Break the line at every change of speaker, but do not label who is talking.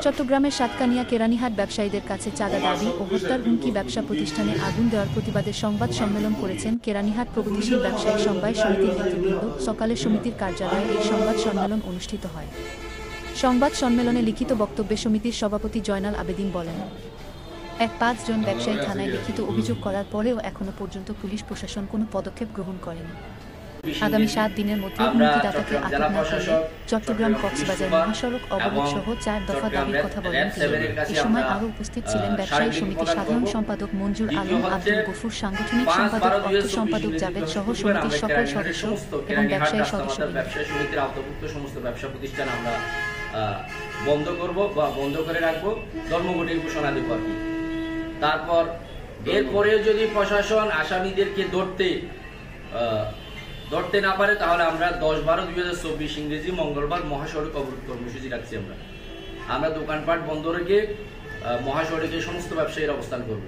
চট্টগ্রামের সাতকানিয়া কেরানীহাট ব্যবসায়ীদের কাছে চাঁদা দাবি ও হত্যার হুমকি ব্যবসা প্রতিষ্ঠানে আগুন দেওয়ার প্রতিবাদে সংবাদ সম্মেলন করেছেন কেরানীহাট প্রগতিশীল ব্যবসায়ী সমবায় সমিতির নেতৃবৃন্দ। সকালে সমিতির কার্যালয়ে এই সংবাদ সম্মেলন অনুষ্ঠিত হয়। সংবাদ সম্মেলনে লিখিত বক্তব্যে সমিতির সভাপতি জয়নাল আবেদীন বলেন, 5 জন ব্যবসায়ী থানায় লিখিত অভিযোগ করার পরেও এখনো পর্যন্ত পুলিশ প্রশাসন কোনো পদক্ষেপ গ্রহণ করেনি। আগামী 7 দিনের মধ্যে হুমকিদাতাকে আটক না করলে চট্টগ্রাম কক্সবাজার মহাসড়ক অবরোধ সহ 4 দফা দাবির কথা বলেন তিনি। এ সময় আরও উপস্থিত ছিলেন ব্যবসায়ী সমিতির সাধারণ সম্পাদক মঞ্জুর আলম, আব্দুল গফুর, সাংগঠনিক সম্পাদক, অর্থ সম্পাদক জাবেদ সহ সমিতির সকল সদস্য এবং ব্যবসায়ী সদস্যবৃন্দ।
ব্যবসায়ী সমিতির আওতাভুক্ত সমস্ত ব্যবসা প্রতিষ্ঠান আমরা বন্ধ করব বা বন্ধ করে রাখবো, ধর্মঘটের ঘোষণা দেব আর কি। তারপর এরপরেও যদি প্রশাসন আসামিদেরকে ধরতে না পারে তাহলে আমরা 10-12-2024 ইংরেজি মঙ্গলবার মহাসড়ক অবরোধ কর্মসূচি রাখছি। আমরা দোকানপাট বন্ধ রেখে মহাসড়কে সমস্ত ব্যবসায়ীর অবস্থান করব।